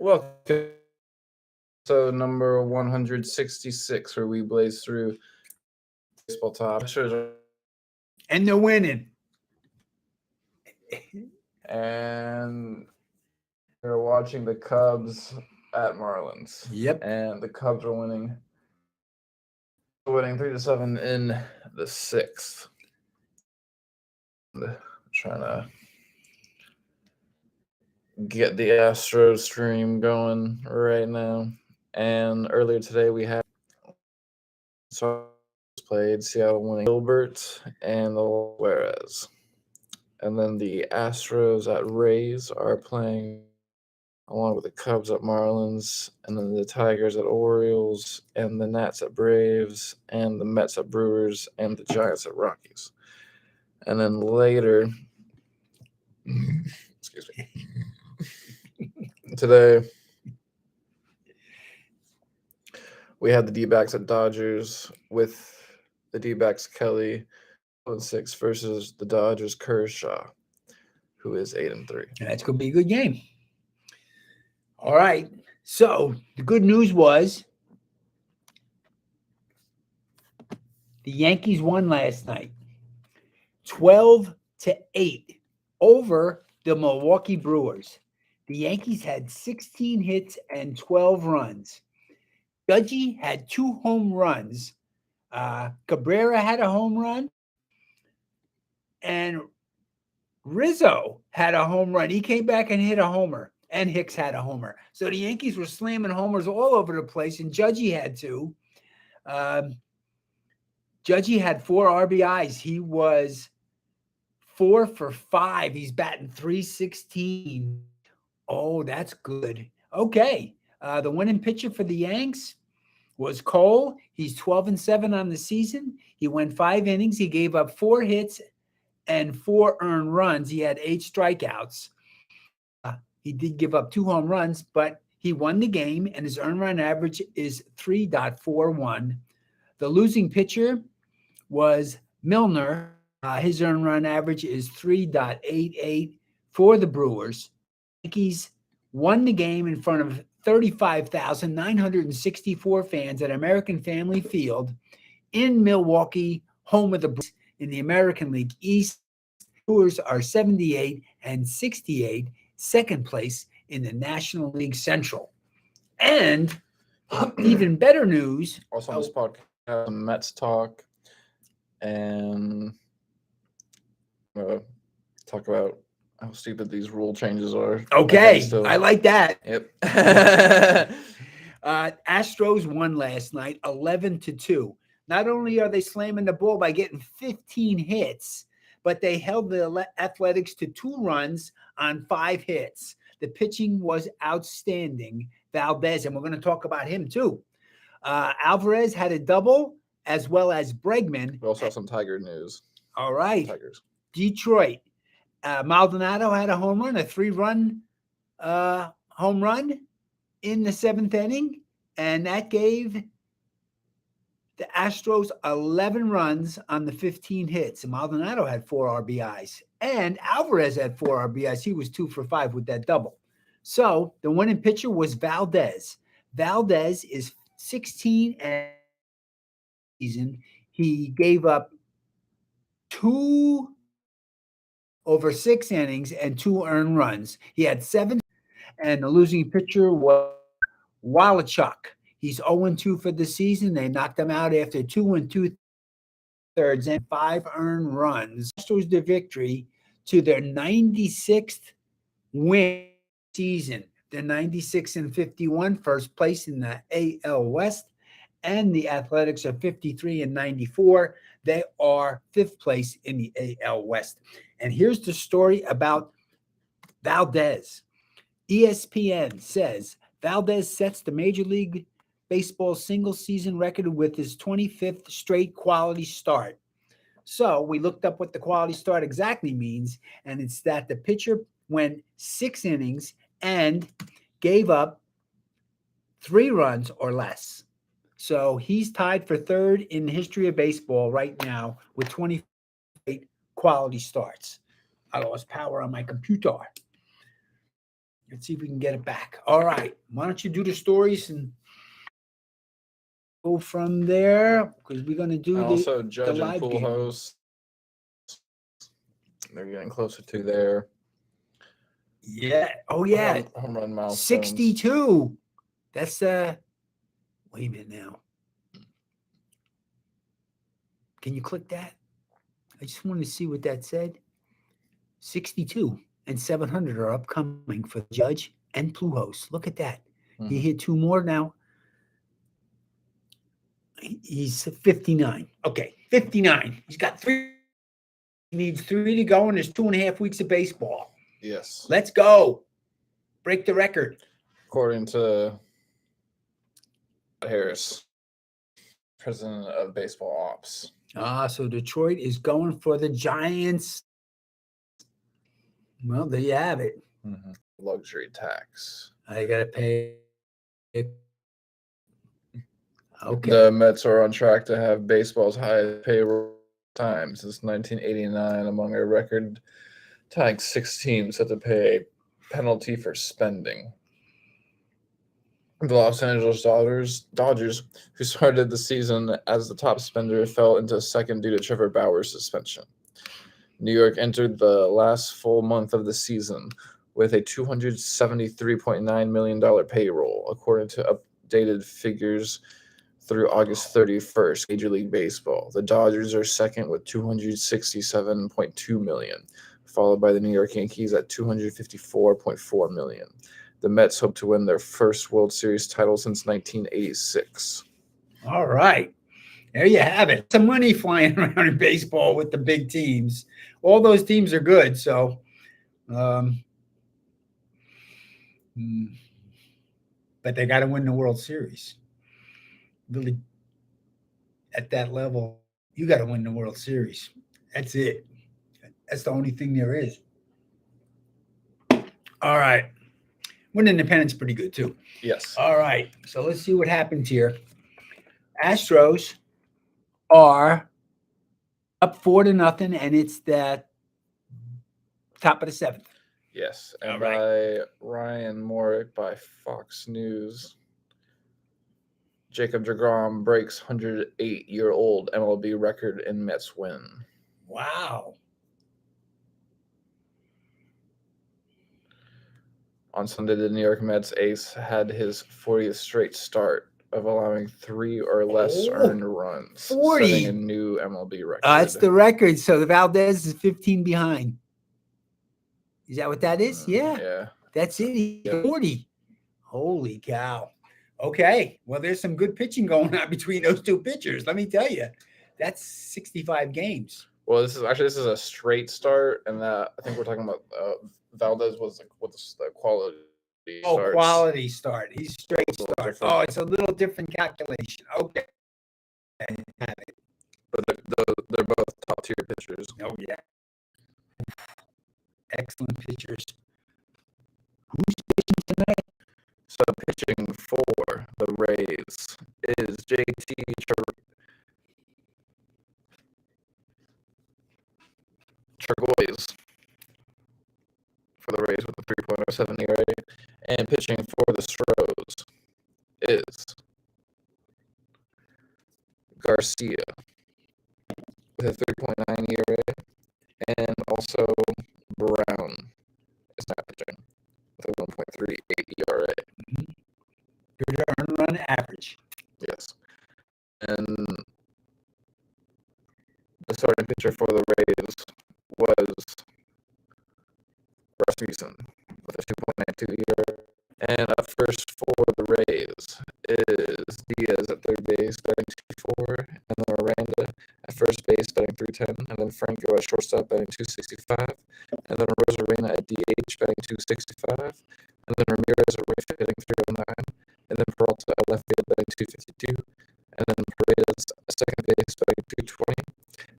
Welcome to number 166, where we blaze through baseball topics. And they're winning. And we're watching the Cubs at Marlins. Yep. And the Cubs are winning 3-7 in the sixth. Trying to get the Astros stream going right now. And earlier today we had played Seattle winning Gilbert and the Juarez. And then the Astros at Rays are playing along with the Cubs at Marlins, and then the Tigers at Orioles, and the Nats at Braves, and the Mets at Brewers, and the Giants at Rockies. And then later, excuse me, today we had the D-backs at Dodgers with the D-backs Kelly 6 versus the Dodgers Kershaw, who is 8-3. That's going to be a good game. All right. So the good news was the Yankees won last night, 12-8 over the Milwaukee Brewers. The Yankees had 16 hits and 12 runs. Judgy had 2 home runs. Cabrera had a home run. And Rizzo had a home run. He came back and hit a homer. And Hicks had a homer. So the Yankees were slamming homers all over the place, and Judgy had 2. Judgy had 4 RBIs. He was 4 for 5. He's batting .316. Oh, that's good. Okay. The winning pitcher for the Yanks was Cole. He's 12-7 on the season. He went 5 innings. He gave up 4 hits and 4 earned runs. He had 8 strikeouts. He did give up 2 home runs, but he won the game, and his earned run average is 3.41. The losing pitcher was Milner. His earned run average is 3.88 for the Brewers. Yankees won the game in front of 35,964 fans at American Family Field in Milwaukee, home of the Brewers in the American League East. Brewers are 78-68, second place in the National League Central. And even better news. Also on this podcast, Mets talk, and talk about how stupid these rule changes are. Okay, I like that. Yep. Astros won last night 11-2. Not only are they slamming the ball by getting 15 hits, but they held the Athletics to 2 runs on 5 hits. The pitching was outstanding. Valdez, and we're going to talk about him too. Alvarez had a double, as well as Bregman. We also have some Tiger news. All right. Tigers. Detroit. Maldonado had a home run, a 3-run home run in the 7th inning, and that gave the Astros 11 runs on the 15 hits. And Maldonado had 4 RBIs. And Alvarez had 4 RBIs. He was 2 for 5 with that double. So the winning pitcher was Valdez. Valdez is 16 and season. He gave up 2 over 6 innings and 2 earned runs. He had 7, and the losing pitcher was Wallachuk. He's 0-2 for the season. They knocked him out after 2 2/3 and 5 earned runs. Astros the victory to their 96th win season. They're 96-51, first place in the AL West, and the Athletics are 53-94. They are 5th place in the AL West. And here's the story about Valdez. ESPN says Valdez sets the Major League Baseball single-season record with his 25th straight quality start. So we looked up what the quality start exactly means, and it's that the pitcher went 6 innings and gave up 3 runs or less. So he's tied for 3rd in the history of baseball right now with 28 quality starts. I lost power on my computer. Let's see if we can get it back. All right. Why don't you do the stories and go from there? Because we're going to do And also the Judge and live game. Pujols. They're getting closer to their Yeah. Oh, yeah. home run milestones. 62. That's, wait a minute now. Can you click that? I just wanted to see what that said. 62 and 700 are upcoming for Judge and Pujols. Look at that. He hit 2 more now. He's 59. Okay, 59. He's got 3. He needs 3 to go, and there's 2.5 weeks of baseball. Yes. Let's go. Break the record. According to Harris, president of baseball ops. So Detroit is going for the Giants. Well, there you have it. Luxury tax. I got to pay. Okay. The Mets are on track to have baseball's highest payroll time since 1989, among a record tying 6 teams set to pay a penalty for spending. The Los Angeles Dodgers, who started the season as the top spender, fell into second due to Trevor Bauer's suspension. New York entered the last full month of the season with a $273.9 million payroll, according to updated figures through August 31st, Major League Baseball. The Dodgers are second with $267.2 million, followed by the New York Yankees at $254.4 million. The Mets hope to win their first World Series title since 1986. All right. There you have it. Some money flying around in baseball with the big teams. All those teams are good. So, but they got to win the World Series. Really, at that level, you got to win the World Series. That's it. That's the only thing there is. All right. Win Independence pretty good, too. Yes. All right. So let's see what happens here. Astros are up 4-0, and it's the top of the 7th. Yes. And All right. by Ryan Morick by Fox News, Jacob deGrom breaks 108-year-old MLB record in Mets win. Wow. On Sunday, the New York Mets ace had his 40th straight start of allowing 3 or less earned runs, 40. setting a new MLB record. That's the record. So the Valdez is 15 behind. Is that what that is? Yeah. Yeah. That's it. He's 40. Holy cow. Okay. Well, there's some good pitching going on between those two pitchers. Let me tell you. That's 65 games. Well, this is a straight start, and that I think we're talking about Valdez was like what's the quality? Starts. Quality start. He's straight start. Different. Oh, it's a little different calculation. Okay. But they're both top tier pitchers. Oh yeah. Excellent pitchers. Who's pitching tonight? So pitching for the Rays is JT Turgois for the Rays with a 3.07 ERA, and pitching for the Astros is Garcia with a 3.9 ERA, and also Brown is not pitching with a 1.38 ERA. Good earned run average. Yes. And the starting pitcher for the Rays was Rasmussen with a 2.92 ERA. And up first for the Rays is Diaz at third base, batting 2.4, and then Miranda at first base, batting 3.10, and then Franco at shortstop, batting 2.65, and then Rosarina at DH, batting 2.65, and then Ramirez at right field, batting 3.09, and then Peralta at left field, batting 2.52, and then Paredes at second base, batting 2.20,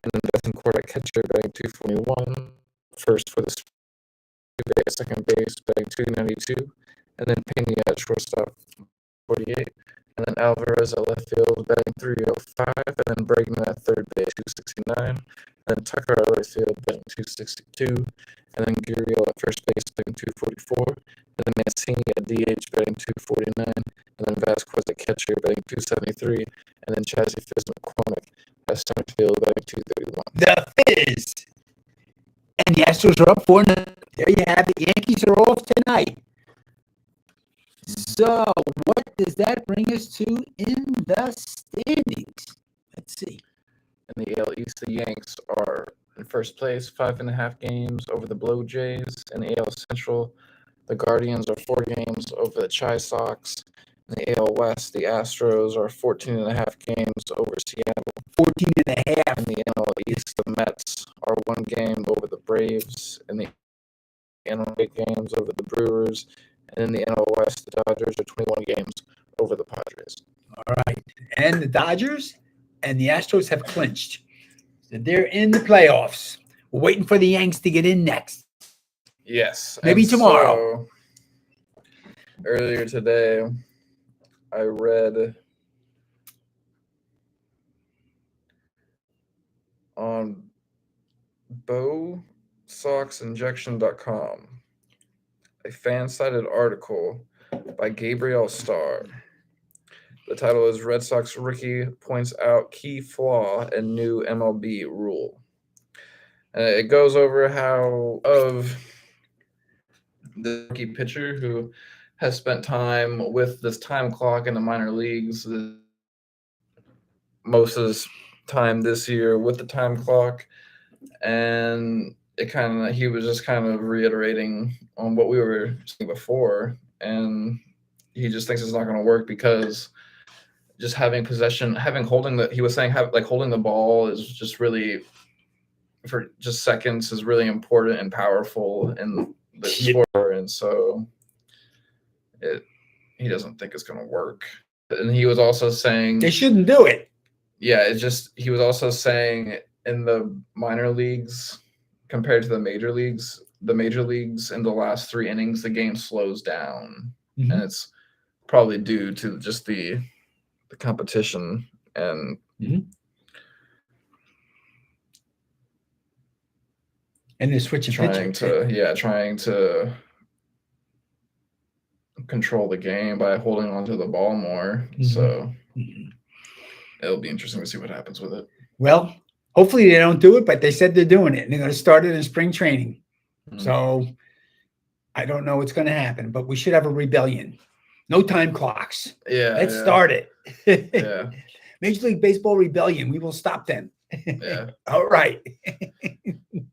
and then Bethencourt at catcher, batting 2.41, first for the at second base, batting 2.92, and then Pena at shortstop, 48, and then Alvarez at left field, batting 3.05, and then Bregman at third base, 2.69, and then Tucker at right field, batting 2.62, and then Gurriel at first base, batting 2.44, and then Mancini at DH betting 249, and then Vasquez at catcher betting 273, and then Chazzy Fizz McCormick at center field betting 231. The Fizz. And the Astros are up 4-0. There you have it. Yankees are off tonight. So what does that bring us to in the standings? Let's see. In the AL East, the Yanks are in first place, 5.5 games over the Blue Jays. In the AL Central, the Guardians are 4 games over the Chi Sox. In the AL West, the Astros are 14.5 games over Seattle. 14.5. In the NL East, the Mets are 1 game over the Braves. In the NL games over the Brewers. And in the NL West, the Dodgers are 21 games over the Padres. All right. And the Dodgers and the Astros have clinched. So they're in the playoffs. We're waiting for the Yanks to get in next. Yes. Maybe tomorrow. So, earlier today, I read on BowSoxInjection.com a fan-cited article by Gabriel Starr. The title is Red Sox Rookie Points Out Key Flaw in New MLB Rule. And it goes over how of the rookie pitcher who has spent time with this time clock in the minor leagues, most of his time this year with the time clock, and he was just kind of reiterating on what we were saying before, and he just thinks it's not going to work because just having possession, holding the ball is just really for just seconds is really important and powerful in the sport, and so he doesn't think it's going to work. And he was also saying they shouldn't do it. Yeah, he was also saying in the minor leagues compared to the major leagues in the last 3 innings, the game slows down. Mm-hmm. And it's probably due to just the competition and and they're switching trying to control the game by holding onto the ball more. Mm-hmm. So it'll be interesting to see what happens with it. Well, hopefully they don't do it, but they said they're doing it. And they're going to start it in spring training. Mm-hmm. So I don't know what's going to happen, but we should have a rebellion. No time clocks. Yeah. Let's start it. Yeah. Major League Baseball rebellion. We will stop them. Yeah. All right.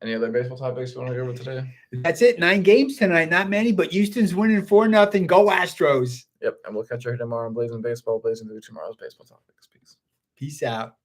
Any other baseball topics you want to go over today? That's it. 9 games tonight. Not many, but Houston's winning 4-0. Go Astros. Yep. And we'll catch you here tomorrow on Blazing Baseball, blazing through tomorrow's baseball topics. Peace. Peace out.